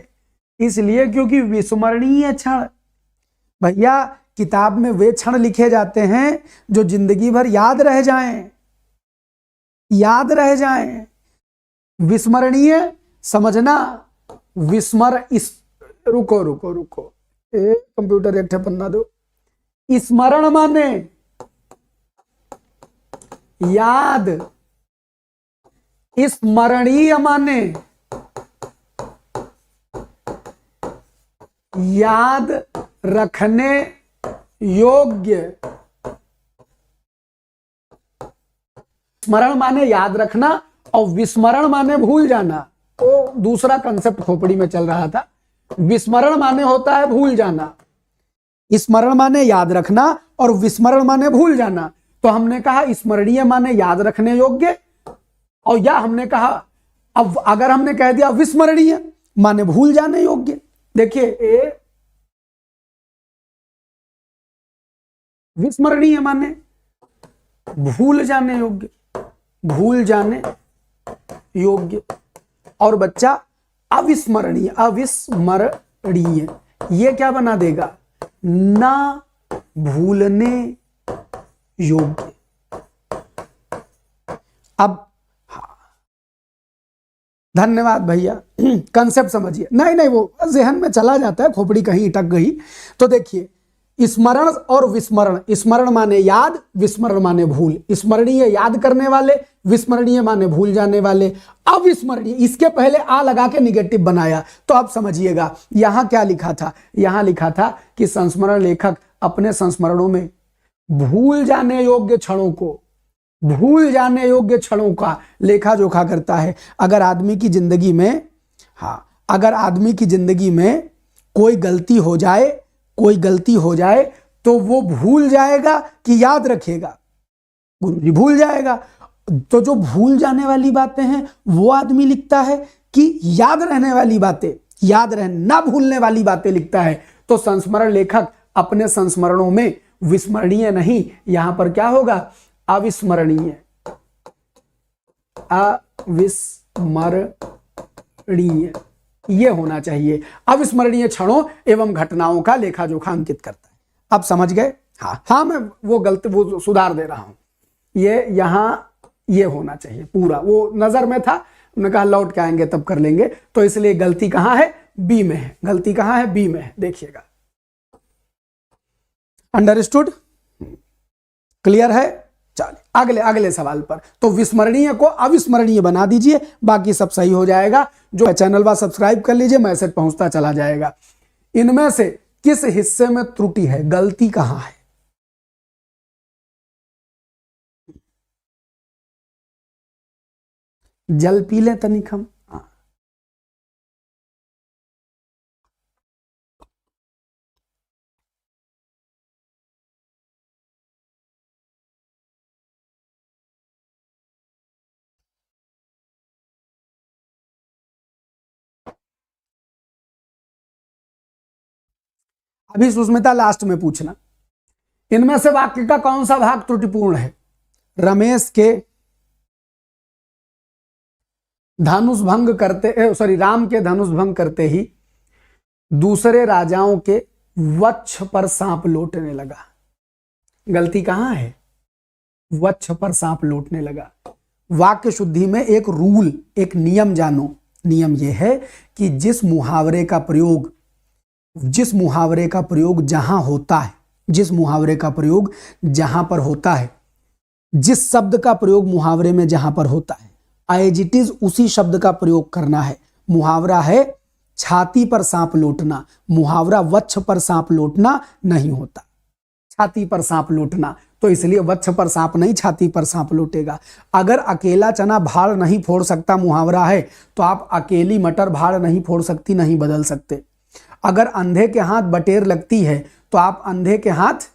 इसलिए क्योंकि विस्मरणीय क्षण, भैया किताब में वे क्षण लिखे जाते हैं जो जिंदगी भर याद रह जाएं, याद रह जाएं। विस्मरणीय समझना, रुको रुको रुको, कंप्यूटर एक पन्ना दो। स्मरण माने याद, स्मरणीय माने याद रखने योग्य। स्मरण माने याद रखना और विस्मरण माने भूल जाना, तो दूसरा कंसेप्ट खोपड़ी में चल रहा था। विस्मरण माने होता है भूल जाना, स्मरण माने याद रखना और विस्मरण माने भूल जाना। तो हमने कहा स्मरणीय माने याद रखने योग्य, और या हमने कहा, अब अगर हमने कह दिया विस्मरणीय माने भूल जाने योग्य, देखिए ए विस्मरणीय माने भूल जाने योग्य, भूल जाने योग्य। और बच्चा अविस्मरणीय, अविस्मरणीय ये क्या बना देगा? ना भूलने योग्य। अब धन्यवाद भैया, कंसेप्ट समझिए। नहीं नहीं, वो जहन में चला जाता है, खोपड़ी कहीं अटक गई। तो देखिए, स्मरण और विस्मरण, स्मरण माने याद, विस्मरण माने भूल। स्मरणीय याद करने वाले, विस्मरणीय माने भूल जाने वाले। अविस्मरणीय, इसके पहले आ लगा के निगेटिव बनाया। तो अब समझिएगा यहां क्या लिखा था, यहां लिखा था कि संस्मरण लेखक अपने संस्मरणों में भूल जाने योग्य क्षणों को, भूल जाने योग्य क्षणों का लेखा जोखा करता है। अगर आदमी की जिंदगी में, हाँ, अगर आदमी की जिंदगी में कोई गलती हो जाए, कोई गलती हो जाए, तो वो भूल जाएगा कि याद रखेगा? गुरुजी भूल जाएगा। तो जो भूल जाने वाली बातें हैं वो आदमी लिखता है कि याद रहने वाली बातें, याद रह ना भूलने वाली बातें लिखता है। तो संस्मरण लेखक अपने संस्मरणों में विस्मरणीय नहीं, यहां पर क्या होगा? अविस्मरणीय, अविस्मरणीय ये होना चाहिए। अविस्मरणीय क्षणों एवं घटनाओं का लेखा जोखा अंकित करता है। अब समझ गए? हाँ हाँ, मैं वो सुधार दे रहा हूं। ये यहां ये होना चाहिए पूरा, वो नजर में था, उन्होंने कहा लौट के आएंगे तब कर लेंगे। तो इसलिए गलती कहां है? बी में है। गलती कहां है? बी में है। देखिएगा, अंडरस्टूड? क्लियर है? चलिए अगले सवाल पर। तो विस्मरणीय को अविस्मरणीय बना दीजिए, बाकी सब सही हो जाएगा। जो चैनल पर सब्सक्राइब कर लीजिए, मैसेज पहुंचता चला जाएगा। इनमें से किस हिस्से में त्रुटि है? गलती कहां है? जल पी ले तनिक हम। अभी सुस्मिता लास्ट में पूछना, इनमें से वाक्य का कौन सा भाग त्रुटिपूर्ण है? रमेश के धनुष भंग करते, सॉरी, राम के धनुष भंग करते ही दूसरे राजाओं के वक्ष पर सांप लौटने लगा। गलती कहां है? वक्ष पर सांप लौटने लगा। वाक्य शुद्धि में एक रूल, एक नियम जानो। नियम यह है कि जिस मुहावरे का प्रयोग जहां होता है, जिस मुहावरे का प्रयोग जहां पर होता है, जिस शब्द का प्रयोग मुहावरे में जहां पर होता है, एज इट इज उसी शब्द का प्रयोग करना है। मुहावरा है छाती पर सांप लौटना, मुहावरा वक्ष पर सांप लौटना नहीं होता। छाती पर सांप लौटना, तो इसलिए वक्ष पर सांप नहीं, छाती पर सांप लौटेगा। अगर अकेला चना भाड़ नहीं फोड़ सकता मुहावरा है, तो आप अकेली मटर भाड़ नहीं फोड़ सकती, नहीं बदल सकते। अगर अंधे के हाथ बटेर लगती है, तो आप अंधे के हाथ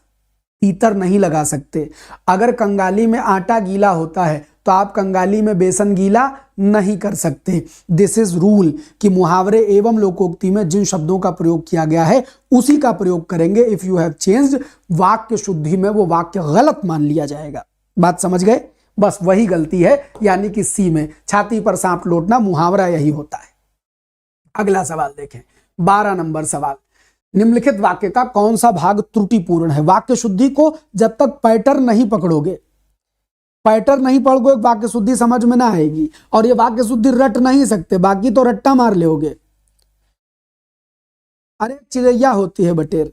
तीतर नहीं लगा सकते। अगर कंगाली में आटा गीला होता है, तो आप कंगाली में बेसन गीला नहीं कर सकते। दिस इज रूल कि मुहावरे एवं लोकोक्ति में जिन शब्दों का प्रयोग किया गया है उसी का प्रयोग करेंगे। इफ यू हैव चेंज्ड, वाक्य शुद्धि में वो वाक्य गलत मान लिया जाएगा। बात समझ गए? बस वही गलती है, यानी कि सी में छाती पर सांप लौटना मुहावरा यही होता है। अगला सवाल देखें, 12 नंबर सवाल। निम्नलिखित वाक्य का कौन सा भाग त्रुटिपूर्ण है? वाक्य शुद्धि को जब तक पैटर्न नहीं पकड़ोगे, वाक्य शुद्धि समझ में ना आएगी। और ये वाक्य शुद्धि रट नहीं सकते, बाकी तो रट्टा मार लोगे। अरे चिड़ैया होती है बटेर।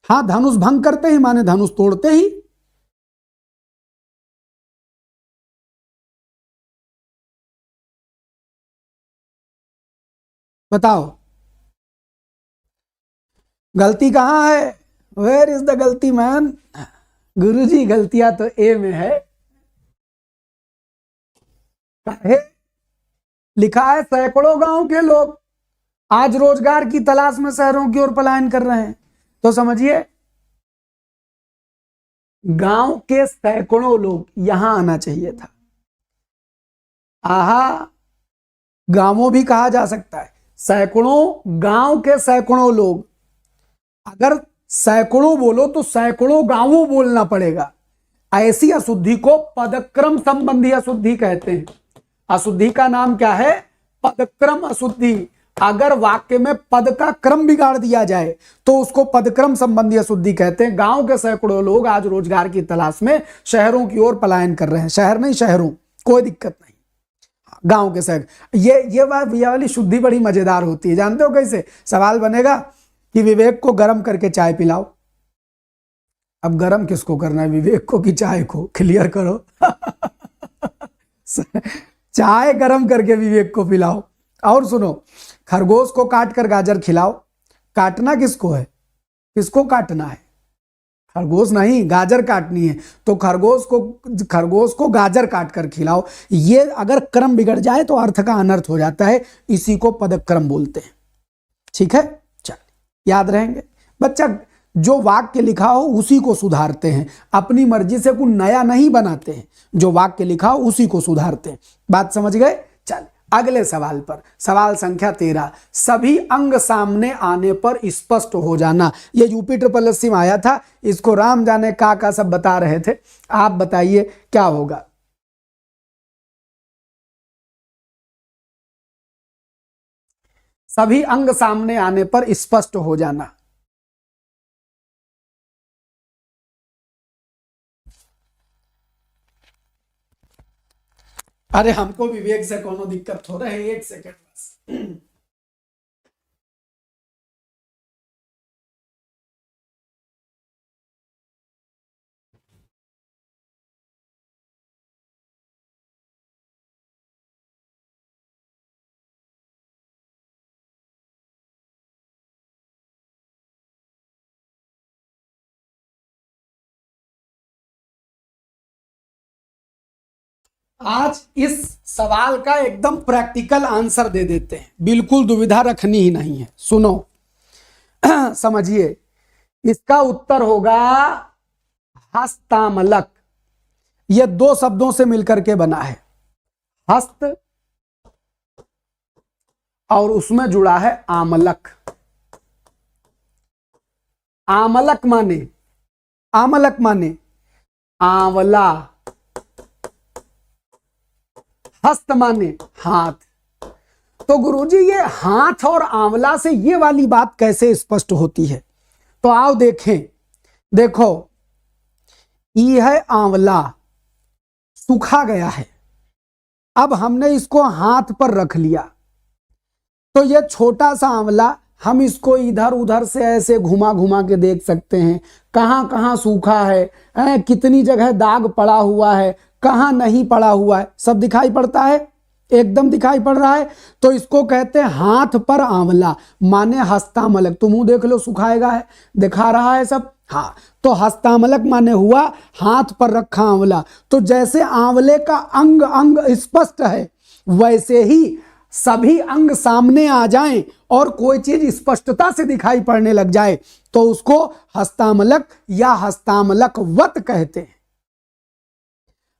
हाँ, धनुष भंग करते ही माने धनुष तोड़ते ही। बताओ गलती कहां है? वेयर इज द गलती मैन? गुरुजी गलतियां तो ए में है। लिखा है सैकड़ों गांव के लोग आज रोजगार की तलाश में शहरों की ओर पलायन कर रहे हैं। तो समझिए, गांव के सैकड़ों लोग यहां आना चाहिए था। आहा, गांवों भी कहा जा सकता है। सैकड़ों गांव के सैकड़ों लोग, अगर सैकड़ों बोलो तो सैकड़ों गांवों बोलना पड़ेगा। ऐसी अशुद्धि को पदक्रम संबंधी अशुद्धि कहते हैं। अशुद्धि का नाम क्या है? पदक्रम अशुद्धि। अगर वाक्य में पद का क्रम बिगाड़ दिया जाए तो उसको पदक्रम संबंधी अशुद्धि कहते हैं। गांव के सैकड़ों लोग आज रोजगार की तलाश में शहरों की ओर पलायन कर रहे हैं। शहर नहीं, शहरों, कोई दिक्कत नहीं। गांव के सैकड़ों, ये वाली शुद्धि बड़ी मजेदार होती है। जानते हो कैसे? सवाल बनेगा कि विवेक को गर्म करके चाय पिलाओ। अब गर्म किसको करना है, विवेक को कि चाय को? क्लियर करो। चाय गर्म करके विवेक को पिलाओ। और सुनो, खरगोश को काट कर गाजर खिलाओ। काटना किसको है? किसको काटना है? खरगोश नहीं, गाजर काटनी है। तो खरगोश को गाजर काट कर खिलाओ। ये अगर क्रम बिगड़ जाए तो अर्थ का अनर्थ हो जाता है। इसी को पदक्रम बोलते हैं। ठीक है, चल याद रहेंगे। बच्चा जो वाक्य लिखा हो उसी को सुधारते हैं, अपनी मर्जी से कुछ नया नहीं बनाते हैं। जो वाक्य लिखा हो उसी को सुधारते हैं। बात समझ गए? चल अगले सवाल पर, सवाल संख्या 13। सभी अंग सामने आने पर स्पष्ट हो जाना। ये यूपी SSS में आया था। इसको राम जाने का सब बता रहे थे। आप बताइए क्या होगा? सभी अंग सामने आने पर स्पष्ट हो जाना। अरे हमको विवेक से कोनो दिक्कत हो रहा है, 1 सेकंड बस। आज इस सवाल का एकदम प्रैक्टिकल आंसर दे देते हैं, बिल्कुल दुविधा रखनी ही नहीं है। सुनो, समझिए, इसका उत्तर होगा हस्तामलक। यह 2 शब्दों से मिलकर के बना है, हस्त और उसमें जुड़ा है आमलक। आमलक माने आंवला, हस्त माने हाथ। तो गुरुजी ये हाथ और आंवला से ये वाली बात कैसे स्पष्ट होती है? तो आओ देखें। देखो, ये है आंवला, सूखा गया है, अब हमने इसको हाथ पर रख लिया, तो ये छोटा सा आंवला हम इसको इधर उधर से ऐसे घुमा घुमा के देख सकते हैं, कहां कहां सूखा है, कितनी जगह दाग पड़ा हुआ है, कहां नहीं पड़ा हुआ है, सब दिखाई पड़ता है, एकदम दिखाई पड़ रहा है। तो इसको कहते हैं हाथ पर आंवला, माने हस्तामलक। तुम मुंह देख लो, सुखाएगा है, दिखा रहा है सब। हाँ, तो हस्तामलक माने हुआ हाथ पर रखा आंवला। तो जैसे आंवले का अंग अंग स्पष्ट है, वैसे ही सभी अंग सामने आ जाएं और कोई चीज स्पष्टता से दिखाई पड़ने लग जाए तो उसको हस्तामलक या हस्तामलक वत कहते हैं।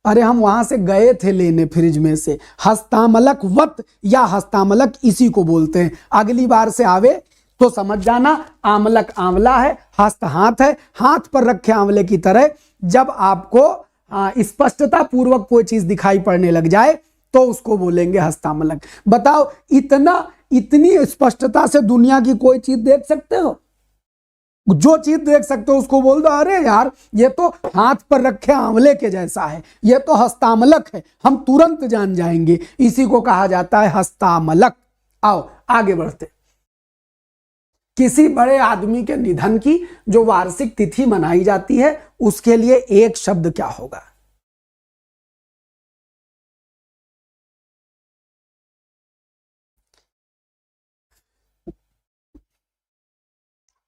अरे हम वहां से गए थे लेने फ्रिज में से, हस्तामलक वत या हस्तामलक इसी को बोलते हैं। अगली बार से आवे तो समझ जाना, आमलक आंवला है, हस्त हाथ है, हाथ पर रखे आंवले की तरह जब आपको स्पष्टता पूर्वक कोई चीज दिखाई पड़ने लग जाए तो उसको बोलेंगे हस्तामलक। बताओ, इतनी स्पष्टता से दुनिया की कोई चीज देख सकते हो? जो चीज देख सकते हो उसको बोल दो, अरे यार ये तो हाथ पर रखे आंवले के जैसा है, ये तो हस्तामलक है, हम तुरंत जान जाएंगे। इसी को कहा जाता है हस्तामलक। आओ आगे बढ़ते। किसी बड़े आदमी के निधन की जो वार्षिक तिथि मनाई जाती है उसके लिए एक शब्द क्या होगा?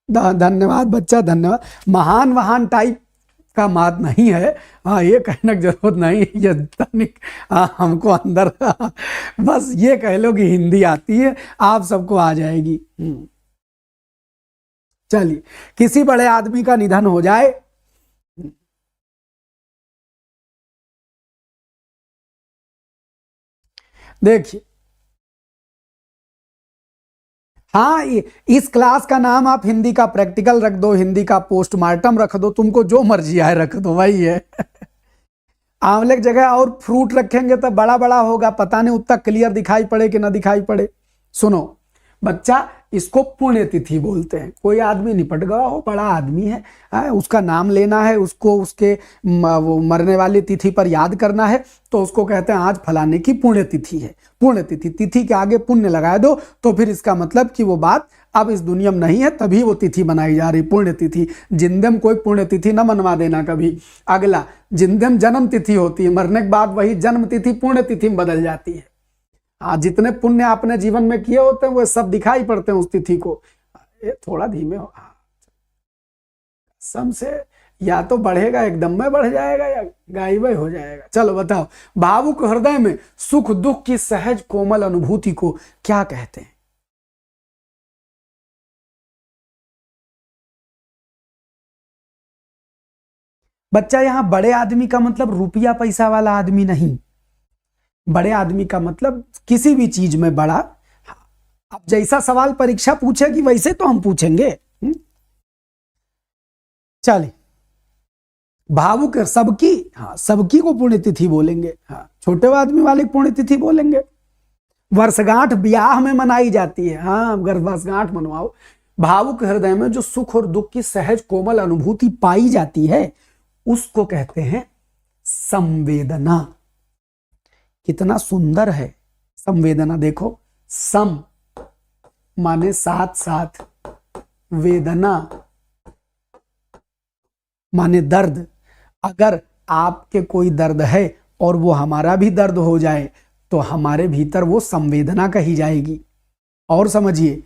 धन्यवाद बच्चा, धन्यवाद। महान वहान टाइप का बात नहीं है, हाँ ये कहने की जरूरत नहीं, ये तनिक हमको अंदर बस ये कह लो कि हिंदी आती है, आप सबको आ जाएगी। चलिए, किसी बड़े आदमी का निधन हो जाए, देखिए, हाँ इस क्लास का नाम आप हिंदी का प्रैक्टिकल रख दो, हिंदी का पोस्टमार्टम रख दो, तुमको जो मर्जी आए रख दो, वही है। आंवले की जगह और फ्रूट रखेंगे तो बड़ा बड़ा होगा, पता नहीं उतना क्लियर दिखाई पड़े कि ना दिखाई पड़े। सुनो बच्चा, इसको पुण्यतिथि बोलते हैं। कोई आदमी निपट गया हो, बड़ा आदमी है, उसका नाम लेना है, उसको उसके वो मरने वाली तिथि पर याद करना है, तो उसको कहते हैं आज फलाने की पुण्यतिथि है। पुण्यतिथि, तिथि के आगे पुण्य लगा दो तो फिर इसका मतलब कि वो बात अब इस दुनिया में नहीं है, तभी वो तिथि बनाई जा रही, पुण्यतिथि। जिंदे में कोई पुण्यतिथि न मनवा देना कभी। अगला, जिंदे में जन्म तिथि होती है, मरने के बाद वही जन्म तिथि पुण्यतिथि में बदल जाती है। हाँ, जितने पुण्य आपने जीवन में किए होते हैं वो सब दिखाई पड़ते हैं उस तिथि को। ये थोड़ा धीमे हो, सम से या तो बढ़ेगा, एकदम में बढ़ जाएगा, या गायब हो जाएगा। चलो बताओ, भावुक हृदय में सुख दुख की सहज कोमल अनुभूति को क्या कहते हैं? बच्चा, यहां बड़े आदमी का मतलब रुपया पैसा वाला आदमी नहीं, बड़े आदमी का मतलब किसी भी चीज में बड़ा। अब जैसा सवाल परीक्षा पूछेगी वैसे तो हम पूछेंगे। चलिए, भावुक सबकी, हाँ सबकी को पुण्यतिथि बोलेंगे, हाँ छोटे आदमी वाले पुण्यतिथि बोलेंगे। वर्षगांठ ब्याह में मनाई जाती है, हाँ वर्षगांठ मनवाओ। भावुक हृदय में जो सुख और दुख की सहज कोमल अनुभूति पाई जाती है उसको कहते हैं संवेदना। कितना सुंदर है संवेदना। देखो, सम माने साथ साथ, वेदना माने दर्द। अगर आपके कोई दर्द है और वो हमारा भी दर्द हो जाए तो हमारे भीतर वो संवेदना कही जाएगी। और समझिए,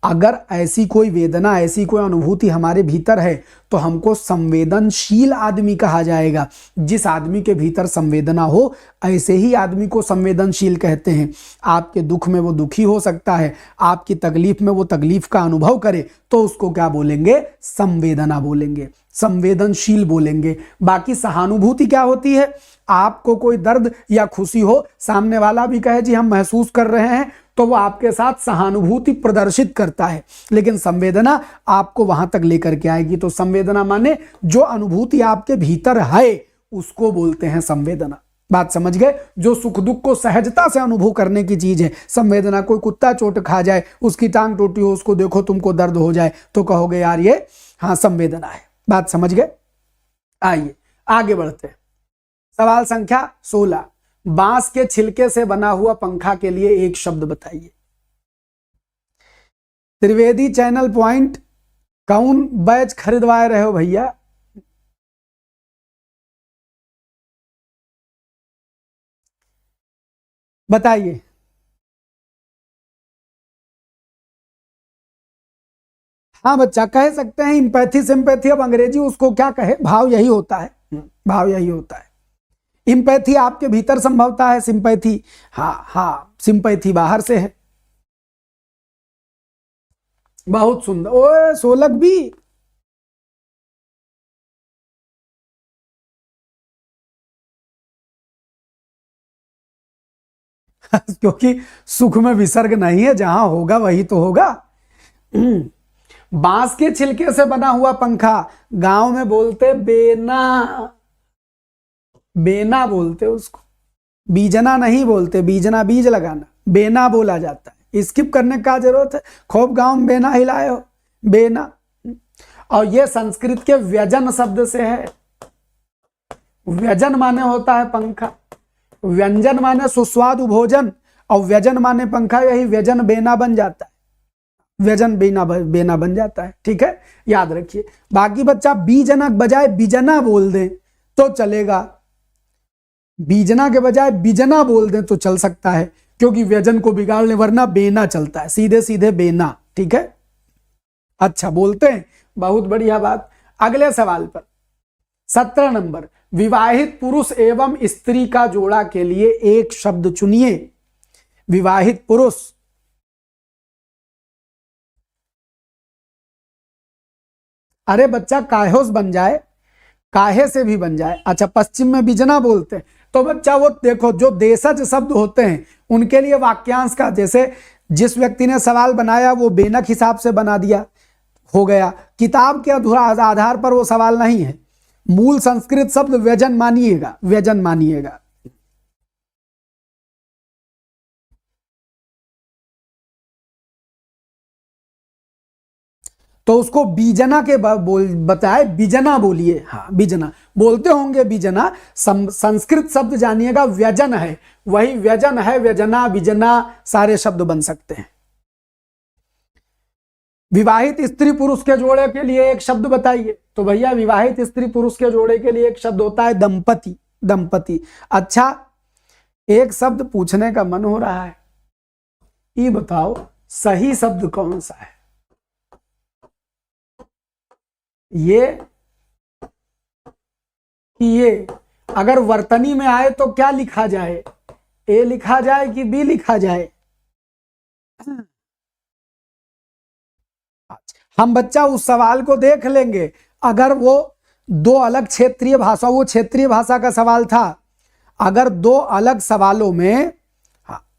अगर ऐसी कोई वेदना, ऐसी कोई अनुभूति हमारे भीतर है तो हमको संवेदनशील आदमी कहा जाएगा। जिस आदमी के भीतर संवेदना हो ऐसे ही आदमी को संवेदनशील कहते हैं। आपके दुख में वो दुखी हो सकता है, आपकी तकलीफ में वो तकलीफ का अनुभव करे तो उसको क्या बोलेंगे? संवेदना बोलेंगे, संवेदनशील बोलेंगे। बाकी सहानुभूति क्या होती है? आपको कोई दर्द या खुशी हो, सामने वाला भी कहे जी हम महसूस कर रहे हैं, तो वो आपके साथ सहानुभूति प्रदर्शित करता है। लेकिन संवेदना आपको वहां तक लेकर के आएगी। तो संवेदना माने जो अनुभूति आपके भीतर है उसको बोलते हैं संवेदना। बात समझ गए? जो सुख दुख को सहजता से अनुभव करने की चीज है संवेदना। कोई कुत्ता चोट खा जाए, उसकी टांग टूटी हो, उसको देखो तुमको दर्द हो जाए तो कहोगे यार ये हाँ संवेदना है। बात समझ गए? आइए आगे बढ़ते हैं। सवाल संख्या 16, बांस के छिलके से बना हुआ पंखा के लिए एक शब्द बताइए। त्रिवेदी चैनल पॉइंट कौन बैच खरीदवाए रहे हो भैया? बताइए। हाँ बच्चा, कह सकते हैं इम्पैथी सिंपैथी, अब अंग्रेजी उसको क्या कहे, भाव यही होता है, भाव यही होता है। इम्पैथी आपके भीतर संभवता है, सिंपैथी हाँ हाँ सिंपैथी बाहर से है। बहुत सुंदर। ओए सोलक भी क्योंकि सुख में विसर्ग नहीं है, जहां होगा वही तो होगा। बांस के छिलके से बना हुआ पंखा, गांव में बोलते बेना, बेना बोलते उसको, बीजना नहीं बोलते, बीजना बीज लगाना, बेना बोला जाता है। स्किप करने का जरूरत है, खूब गांव में बेना हिलाए हो, बेना। और ये संस्कृत के व्यजन शब्द से है। व्यजन माने होता है पंखा, व्यंजन माने सुस्वादु भोजन, और व्यजन माने पंखा, यही व्यजन बेना बन जाता है, व्यजन बेना बन जाता है। ठीक है, याद रखिए। बाकी बच्चा बीजना बजाय बिजना बोल दे तो चलेगा, बीजना के बजाय बिजना बोल दें तो चल सकता है, क्योंकि व्यजन को बिगाड़ने, वरना बेना चलता है, सीधे सीधे बेना। ठीक है, अच्छा बोलते हैं, बहुत बढ़िया बात। अगले सवाल पर 17 नंबर, विवाहित पुरुष एवं स्त्री का जोड़ा के लिए एक शब्द चुनिए। विवाहित पुरुष, अरे बच्चा काहोस बन जाए, काहे से भी बन जाए। अच्छा, पश्चिम में बिजना बोलते हैं, तो बच्चा वो देखो जो देशज शब्द होते हैं उनके लिए वाक्यांश का, जैसे जिस व्यक्ति ने सवाल बनाया वो बेनक हिसाब से बना दिया, हो गया। किताब के आधार पर वो सवाल नहीं है, मूल संस्कृत शब्द व्यजन मानिएगा, व्यजन मानिएगा। तो उसको बीजना के बताए, बीजना बोलिए। हाँ बीजना बोलते होंगे, बीजना संस्कृत शब्द जानिएगा व्यजन है, वही व्यजन है, व्यजना बीजना सारे शब्द बन सकते हैं। विवाहित स्त्री पुरुष के जोड़े के लिए एक शब्द बताइए। तो भैया विवाहित स्त्री पुरुष के जोड़े के लिए एक शब्द होता है दंपति, दंपति। अच्छा, एक शब्द पूछने का मन हो रहा है, ये बताओ सही शब्द कौन सा है? ये अगर वर्तनी में आए तो क्या लिखा जाए, ए लिखा जाए कि बी लिखा जाए? हम बच्चा उस सवाल को देख लेंगे। अगर वो दो अलग क्षेत्रीय भाषा, वो क्षेत्रीय भाषा का सवाल था, अगर दो अलग सवालों में,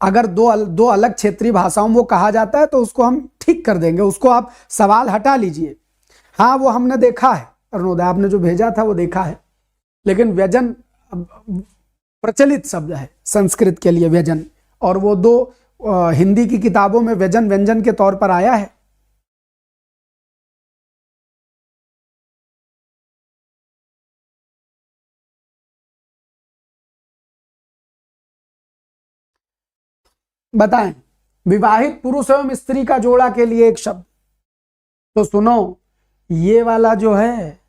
अगर दो अलग क्षेत्रीय भाषाओं में वो कहा जाता है तो उसको हम ठीक कर देंगे, उसको आप सवाल हटा लीजिए। हाँ वो हमने देखा है, अरुणोदय आपने जो भेजा था वो देखा है, लेकिन व्यजन प्रचलित शब्द है संस्कृत के लिए व्यजन, और वो दो हिंदी की किताबों में व्यजन व्यंजन के तौर पर आया है। बताएं, विवाहित पुरुष एवं स्त्री का जोड़ा के लिए एक शब्द। तो सुनो, ये वाला जो है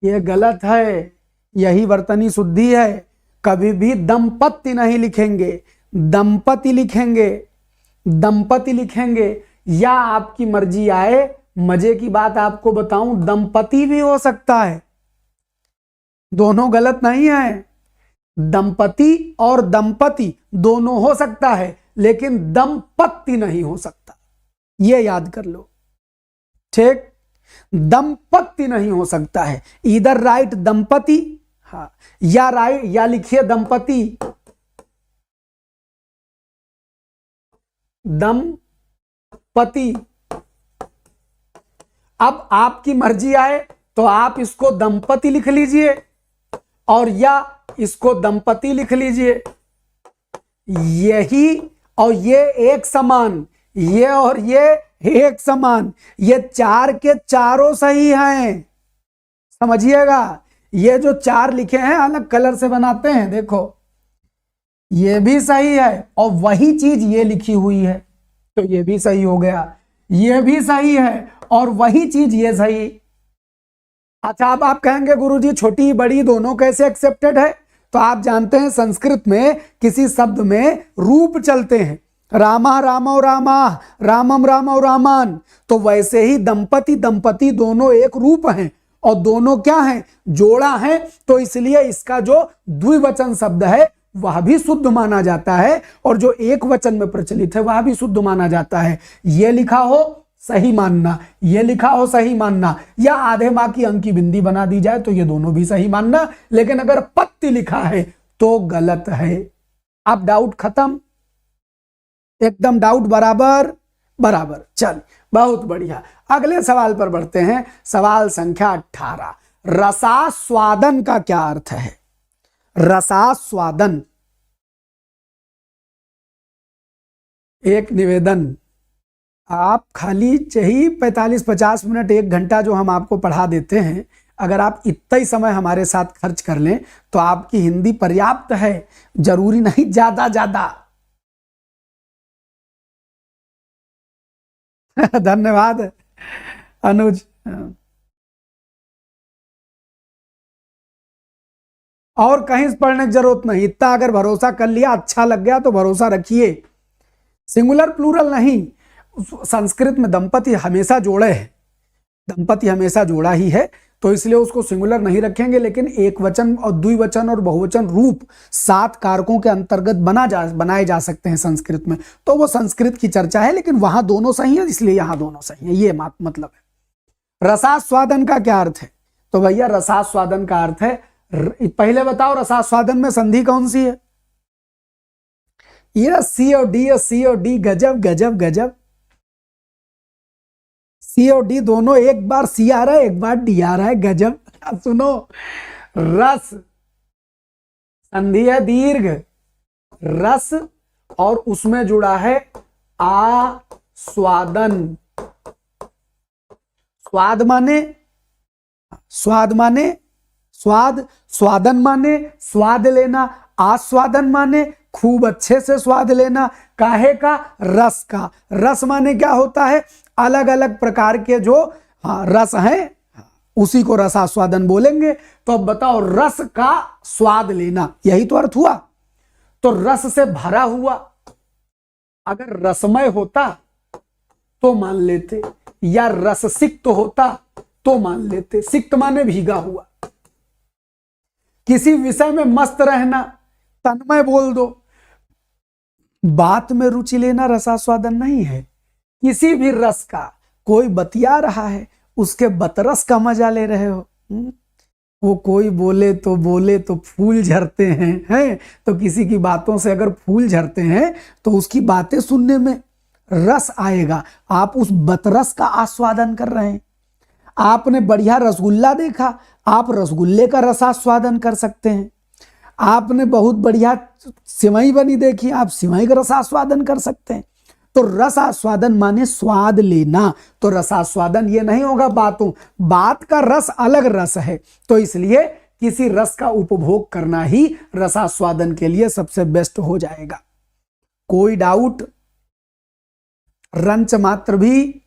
ये गलत है, यही वर्तनी शुद्धि है। कभी भी दंपति नहीं लिखेंगे, दंपति लिखेंगे, दंपति लिखेंगे। या आपकी मर्जी आए, मजे की बात आपको बताऊं, दंपति भी हो सकता है, दोनों गलत नहीं है। दंपति और दंपति दोनों हो सकता है, लेकिन दंपति नहीं हो सकता, ये याद कर लो। ठीक, दंपति नहीं हो सकता है, इधर राइट दंपति, हाँ, या राइट, या लिखिए दंपति, दंपति। अब आपकी मर्जी आए तो आप इसको दंपति लिख लीजिए, और या इसको दंपति लिख लीजिए, यही और ये एक समान, ये और ये एक समान, ये चार के चारों सही हैं, समझिएगा। ये जो चार लिखे हैं अलग कलर से बनाते हैं, देखो ये भी सही है और वही चीज ये लिखी हुई है, तो ये भी सही हो गया, ये भी सही है और वही चीज ये सही। अच्छा, अब आप कहेंगे गुरुजी छोटी बड़ी दोनों कैसे एक्सेप्टेड है? तो आप जानते हैं संस्कृत में किसी शब्द में रूप चलते हैं, रामा रामो रामा, रामम रामो रामान, तो वैसे ही दंपति दंपति दोनों एक रूप हैं और दोनों क्या हैं? जोड़ा है, तो इसलिए इसका जो द्विवचन शब्द है वह भी शुद्ध माना जाता है और जो एक वचन में प्रचलित है वह भी शुद्ध माना जाता है। ये लिखा हो सही मानना, ये लिखा हो सही मानना, या आधे माँ की अंक की बिंदी बना दी जाए तो ये दोनों भी सही मानना, लेकिन अगर पत्ती लिखा है तो गलत है। अब डाउट खत्म, एकदम डाउट बराबर बराबर। चल बहुत बढ़िया, अगले सवाल पर बढ़ते हैं। सवाल संख्या 18, रसास्वादन का क्या अर्थ है? रसास्वादन, एक निवेदन, आप खाली चाहिए 45-50 मिनट 1 घंटा जो हम आपको पढ़ा देते हैं, अगर आप इतना ही समय हमारे साथ खर्च कर लें तो आपकी हिंदी पर्याप्त है, जरूरी नहीं ज्यादा ज्यादा। धन्यवाद अनुज। और कहीं पढ़ने की जरूरत नहीं, इतना अगर भरोसा कर लिया, अच्छा लग गया तो भरोसा रखिए। सिंगुलर प्लूरल नहीं, संस्कृत में दंपति हमेशा जोड़े है, दंपति हमेशा जोड़ा ही है, तो इसलिए उसको सिंगुलर नहीं रखेंगे, लेकिन एक वचन और द्विवचन और बहुवचन रूप 7 कारकों के अंतर्गत बनाए जा सकते हैं संस्कृत में। तो वो संस्कृत की चर्चा है, लेकिन वहां दोनों सही है, इसलिए यहां दोनों सही है, ये मतलब है। रसास्वादन का क्या अर्थ है? तो भैया रसास्वादन का अर्थ है, पहले बताओ रसास्वादन में संधि कौन सी है? ये सी और डी, गजब गजब गजब। सी और डी दोनों, एक बार सी आ रहा है एक बार डी आ रहा है, गजब। अब सुनो, रस संधि है दीर्घ, रस और उसमें जुड़ा है आस्वादन। स्वाद माने स्वाद, स्वादन माने स्वाद लेना, आस्वादन माने खूब अच्छे से स्वाद लेना। काहे का? रस का। रस माने क्या होता है? अलग अलग प्रकार के जो रस हैं उसी को रसास्वादन बोलेंगे। तो अब बताओ, रस का स्वाद लेना, यही तो अर्थ हुआ। तो रस से भरा हुआ, अगर रसमय होता तो मान लेते, या रस सिक्त होता तो मान लेते। सिक्त माने भीगा हुआ। किसी विषय में मस्त रहना, तन्मय बोल दो। बात में रुचि लेना रसास्वादन नहीं है। किसी भी रस का, कोई बतिया रहा है, उसके बतरस का मजा ले रहे हो। वो कोई बोले तो फूल झरते हैं, तो किसी की बातों से अगर फूल झरते हैं तो उसकी बातें सुनने में रस आएगा। आप उस बतरस का आस्वादन कर रहे हैं। आपने बढ़िया रसगुल्ला देखा, आप रसगुल्ले का रसास्वादन कर सकते हैं। आपने बहुत बढ़िया सिवई बनी देखी, आप सिवई का रसास्वादन कर सकते हैं। तो रसास्वादन माने स्वाद लेना। तो रसास्वादन ये नहीं होगा बातों, बात का रस अलग रस है, तो इसलिए किसी रस का उपभोग करना ही रसास्वादन के लिए सबसे बेस्ट हो जाएगा। कोई डाउट रंच मात्र भी